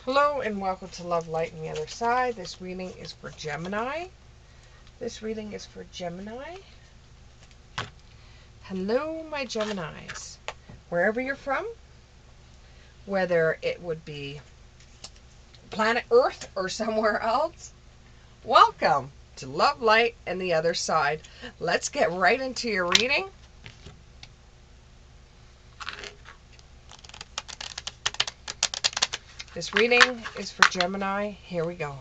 Hello and welcome to Love, Light, and the Other Side. This reading is for Gemini. Hello, my Geminis. Wherever you're from, whether it would be planet Earth or somewhere else, welcome to Love, Light, and the Other Side. Let's get right into your reading. This reading is for Gemini. Here we go.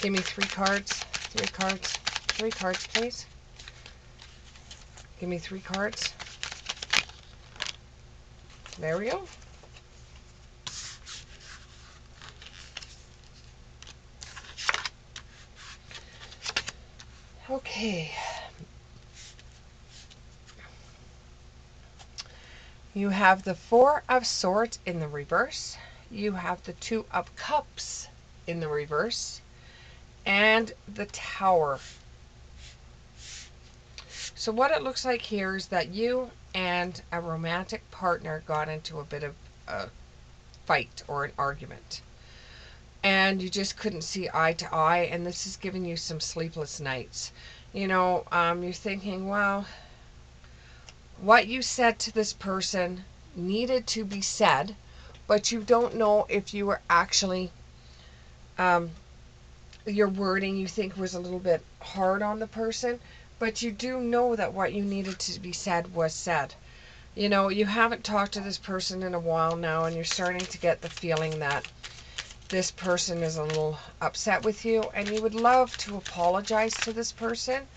Give me three cards, please. Give me three cards. There we go. Okay. You have the Four of Swords in the reverse. You have the Two of Cups in the reverse. And the Tower. So what it looks like here is that you and a romantic partner got into a bit of a fight or an argument. And you just couldn't see eye to eye, and this is giving you some sleepless nights. You're thinking, well, what you said to this person needed to be said, but you don't know if you were actually, your wording you think was a little bit hard on the person, but you do know that what you needed to be said was said. You haven't talked to this person in a while now, and you're starting to get the feeling that this person is a little upset with you, and you would love to apologize to this person,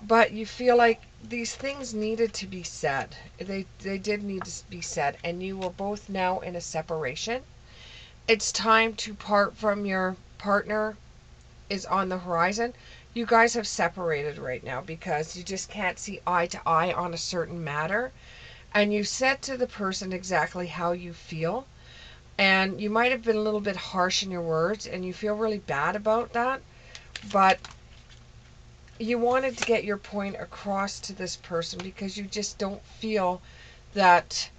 but you feel like these things needed to be said. They did need to be said, and you were both now in a separation. It's time to part from your partner is on the horizon. You guys have separated right now because you just can't see eye to eye on a certain matter. And you said to the person exactly how you feel. And you might have been a little bit harsh in your words, and you feel really bad about that. But you wanted to get your point across to this person because you just don't feel that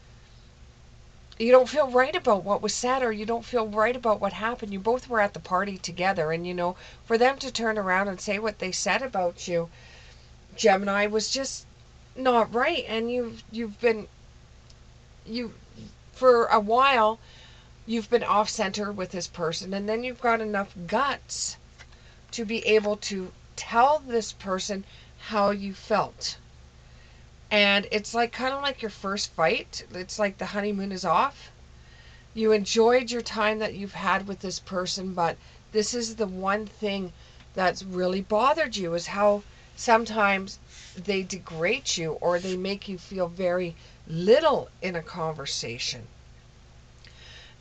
you don't feel right about what was said, or you don't feel right about what happened. You both were at the party together, and for them to turn around and say what they said about you, Gemini, was just not right. And for a while you've been off center with this person, and then you've got enough guts to be able to tell this person how you felt. And it's like kind of like your first fight. It's like the honeymoon is off. You enjoyed your time that you've had with this person, but this is the one thing that's really bothered you, is how sometimes they degrade you, or they make you feel very little in a conversation.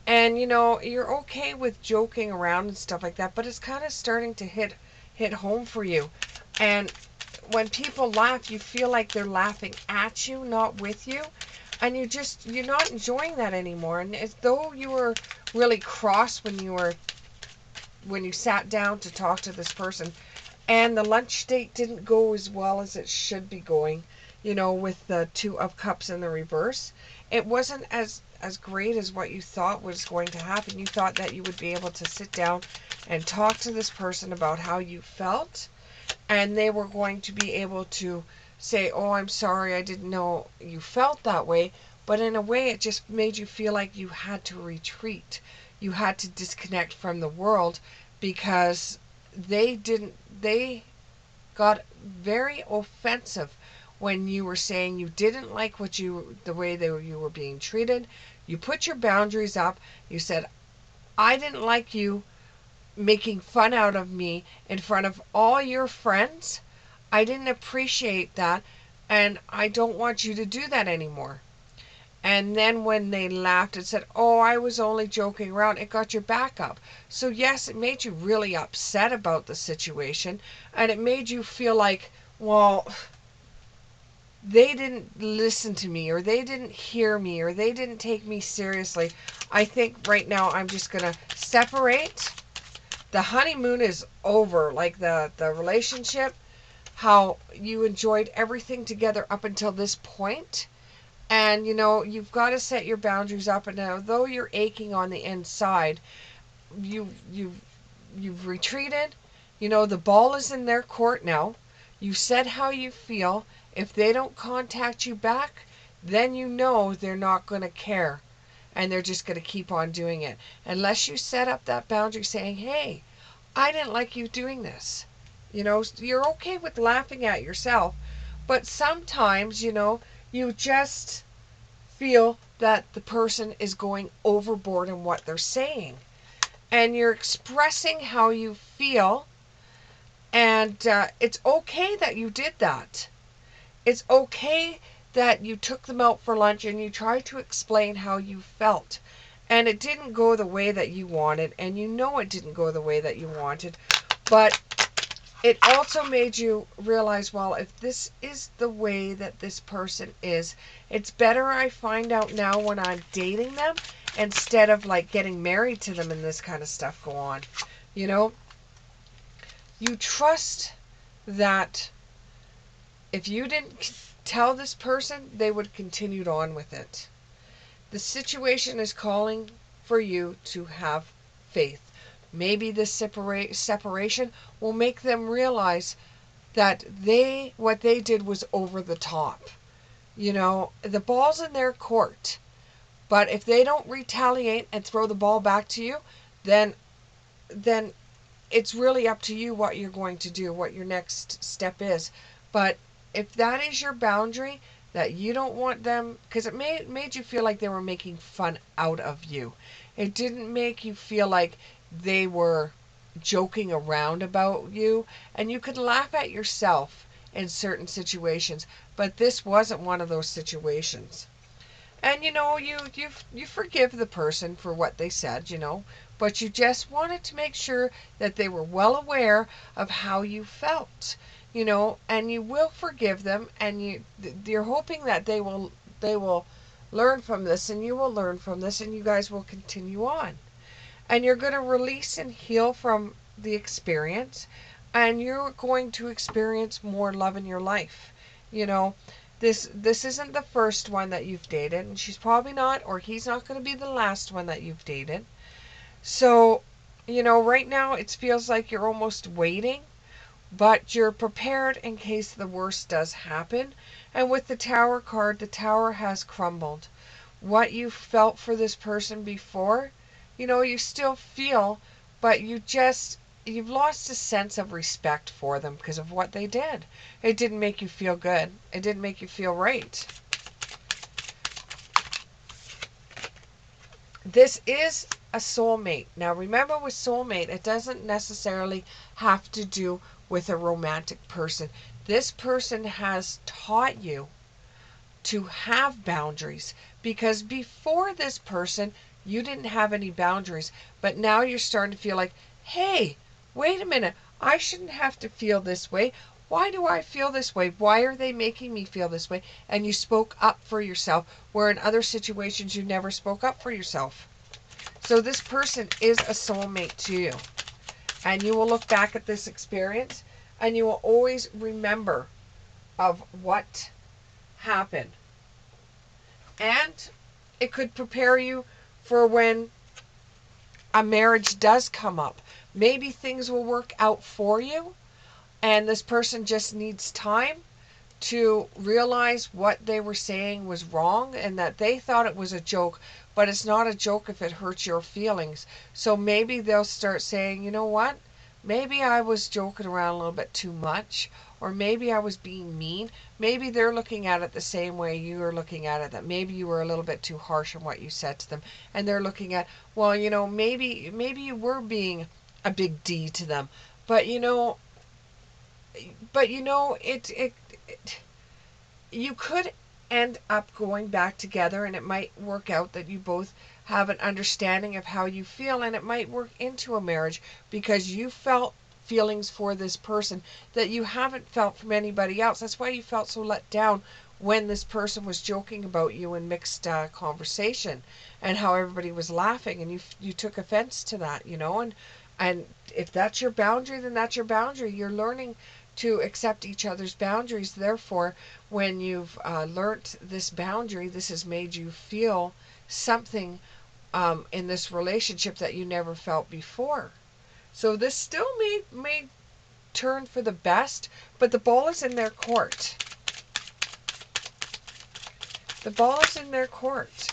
And you're okay with joking around and stuff like that, but it's kind of starting to hit home for you. And when people laugh, you feel like they're laughing at you, not with you. And you're not enjoying that anymore. And as though you were really cross when you sat down to talk to this person, and the lunch date didn't go as well as it should be going, with the Two of Cups in the reverse. It wasn't as great as what you thought was going to happen. You thought that you would be able to sit down and talk to this person about how you felt, and they were going to be able to say, oh, I'm sorry, I didn't know you felt that way. But in a way, it just made you feel like you had to retreat. You had to disconnect from the world, because they got very offensive when you were saying you didn't like the way you were being treated. You put your boundaries up. You said, I didn't like you making fun out of me in front of all your friends. I didn't appreciate that, and I don't want you to do that anymore. And then when they laughed and said, oh, I was only joking around, it got your back up. So yes, it made you really upset about the situation, and it made you feel like, well, they didn't listen to me, or they didn't hear me, or they didn't take me seriously. I think right now I'm just going to separate. The honeymoon is over, like the relationship, how you enjoyed everything together up until this point. And, you know, you've got to set your boundaries up. And although you're aching on the inside, you, you've, you've retreated. You know, the ball is in their court now. You said how you feel. If they don't contact you back, then you know they're not going to care. And they're just going to keep on doing it. Unless you set up that boundary saying, hey, I didn't like you doing this. You know, you're okay with laughing at yourself. But sometimes, you know, you just feel that the person is going overboard in what they're saying. And you're expressing how you feel. And it's okay that you did that. It's okay that you took them out for lunch and you tried to explain how you felt. And it didn't go the way that you wanted. And you know it didn't go the way that you wanted. But it also made you realize, well, if this is the way that this person is, it's better I find out now when I'm dating them instead of like getting married to them and this kind of stuff go on. You know, you trust that if you didn't tell this person, they would have continued on with it. The situation is calling for you to have faith. Maybe this separation will make them realize that what they did was over the top. You know, the ball's in their court. But if they don't retaliate and throw the ball back to you, then then it's really up to you what you're going to do, what your next step is. But if that is your boundary, that you don't want them, because it made you feel like they were making fun out of you. It didn't make you feel like they were joking around about you, and you could laugh at yourself in certain situations, but this wasn't one of those situations. And you know, you forgive the person for what they said, you know, but you just wanted to make sure that they were well aware of how you felt, you know, and you will forgive them, and you're hoping that they will learn from this, and you will learn from this, and you guys will continue on. And you're going to release and heal from the experience, and you're going to experience more love in your life. You know, this isn't the first one that you've dated, and she's probably not, or he's not going to be the last one that you've dated. So, you know, right now it feels like you're almost waiting, but you're prepared in case the worst does happen. And with the Tower card, the Tower has crumbled. What you felt for this person before, you know, you still feel, but you've lost a sense of respect for them because of what they did. It didn't make you feel good. It didn't make you feel right. This is a soulmate. Now remember, with soulmate, it doesn't necessarily have to do with a romantic person. This person has taught you to have boundaries, because before this person you didn't have any boundaries, but now you're starting to feel like, hey, wait a minute, I shouldn't have to feel this way. Why do I feel this way? Why are they making me feel this way? And you spoke up for yourself, where in other situations you never spoke up for yourself. So this person is a soulmate to you, and you will look back at this experience and you will always remember of what happened. And it could prepare you for when a marriage does come up. Maybe things will work out for you, and this person just needs time to realize what they were saying was wrong, and that they thought it was a joke, but it's not a joke if it hurts your feelings. So maybe they'll start saying, you know what? Maybe I was joking around a little bit too much, or maybe I was being mean. Maybe they're looking at it the same way you are looking at it, that maybe you were a little bit too harsh in what you said to them, and they're looking at, well, you know, maybe you were being a big D to them, but you know, it you could end up going back together, and it might work out that you both have an understanding of how you feel, and it might work into a marriage because you felt feelings for this person that you haven't felt from anybody else. That's why you felt so let down when this person was joking about you in mixed conversation, and how everybody was laughing, and you took offense to that, you know. And if that's your boundary, then that's your boundary. You're learning to accept each other's boundaries. Therefore, when you've learnt this boundary, this has made you feel something in this relationship that you never felt before. So this still may turn for the best, but the ball is in their court. The ball is in their court.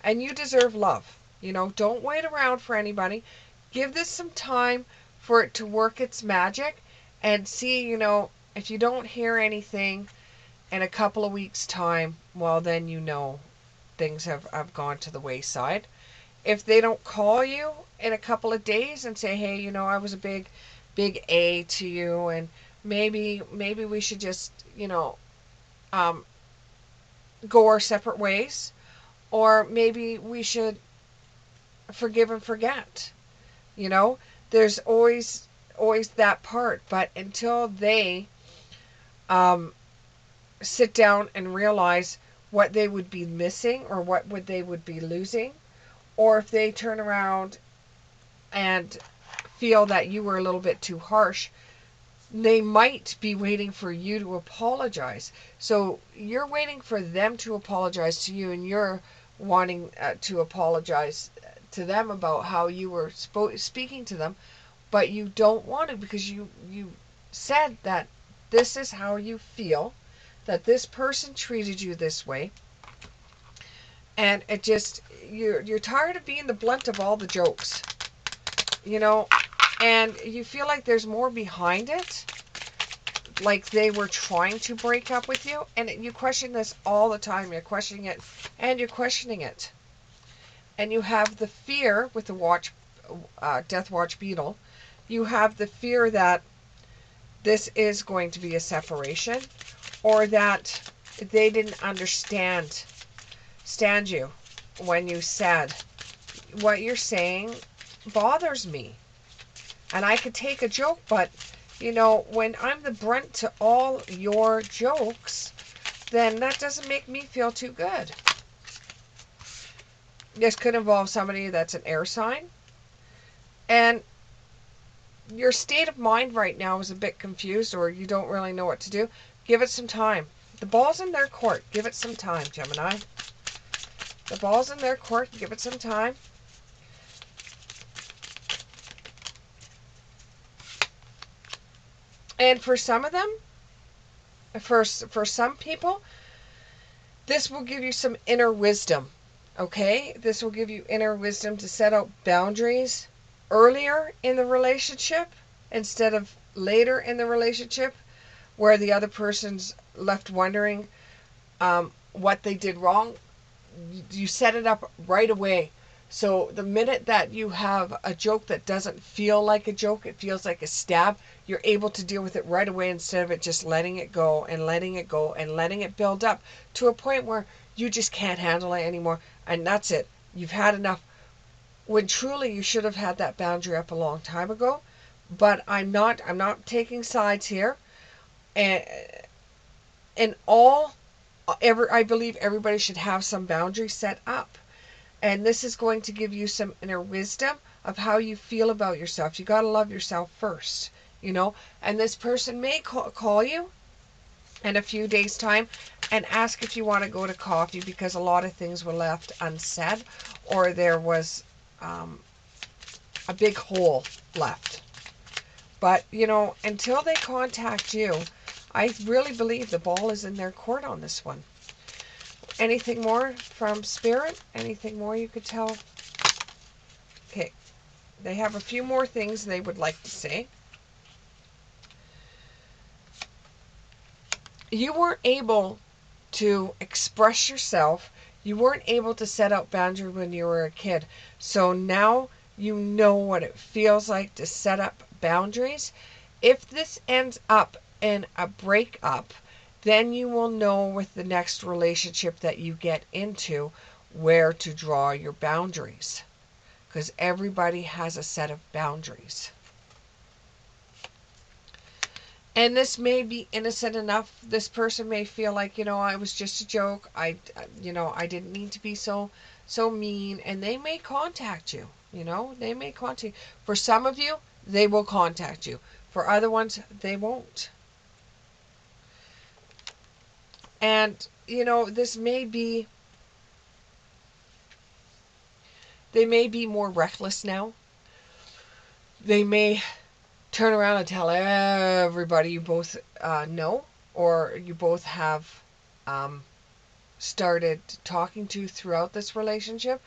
And you deserve love. You know, don't wait around for anybody. Give this some time for it to work its magic, and see, you know, if you don't hear anything in a couple of weeks' time, well, then you know things have gone to the wayside. If they don't call you in a couple of days and say, hey, you know, I was a big A to you, and maybe we should just, you know, go our separate ways, or maybe we should forgive and forget. You know, there's always that part. But until they sit down and realize what they would be missing, or what they would be losing, or if they turn around and feel that you were a little bit too harsh, they might be waiting for you to apologize. So you're waiting for them to apologize to you, and you're wanting to apologize to them about how you were speaking to them, but you don't want to, because you said that this is how you feel, that this person treated you this way, and it just, you're tired of being the blunt of all the jokes, you know, and you feel like there's more behind it, like they were trying to break up with you, and you question this all the time. You're questioning it, and you're questioning it, and you have the fear with the Death Watch Beetle. You have the fear that this is going to be a separation, or that they didn't understand you when you said, what you're saying bothers me, and I could take a joke, but you know, when I'm the brunt to all your jokes, then that doesn't make me feel too good. This could involve somebody that's an air sign, and your state of mind right now is a bit confused, or you don't really know what to do. Give it some time. The ball's in their court. Give it some time, Gemini. The ball's in their court. Give it some time. And for some of them, for some people, this will give you some inner wisdom. Okay? This will give you inner wisdom to set out boundaries earlier in the relationship instead of later in the relationship, where the other person's left wondering what they did wrong. You set it up right away. So the minute that you have a joke that doesn't feel like a joke, it feels like a stab, you're able to deal with it right away, instead of it just letting it go and letting it go and letting it build up to a point where you just can't handle it anymore, and that's it. You've had enough, when truly you should have had that boundary up a long time ago. But I'm not taking sides here. And I believe everybody should have some boundaries set up. And this is going to give you some inner wisdom of how you feel about yourself. You got to love yourself first, you know. And this person may call you in a few days' time and ask if you want to go to coffee, because a lot of things were left unsaid, or there was a big hole left. But, you know, until they contact you, I really believe the ball is in their court on this one. Anything more from Spirit? Anything more you could tell? Okay. They have a few more things they would like to say. You weren't able to express yourself. You weren't able to set out boundaries when you were a kid. So now you know what it feels like to set up boundaries. If this ends up in a breakup, then you will know with the next relationship that you get into where to draw your boundaries, because everybody has a set of boundaries. And this may be innocent enough. This person may feel like, you know, I was just a joke. I didn't mean to be so mean. And they may contact you. You know, they may contact you. For some of you, they will contact you. For other ones, they won't. And, this may be, they may be more reckless now. They may turn around and tell everybody you both know, or you both have started talking to throughout this relationship.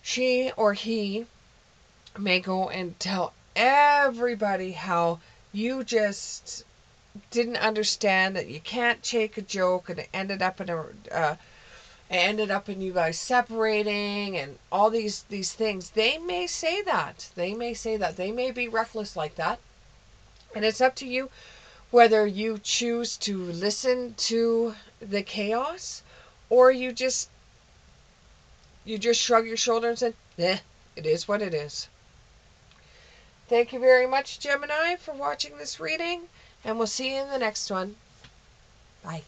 She or he may go and tell everybody how you just didn't understand that you can't take a joke, and it ended up in you guys separating and all these things. They may say that. They may be reckless like that. And it's up to you whether you choose to listen to the chaos, or you just shrug your shoulders and say, it is what it is. Thank you very much, Gemini, for watching this reading, and we'll see you in the next one. Bye.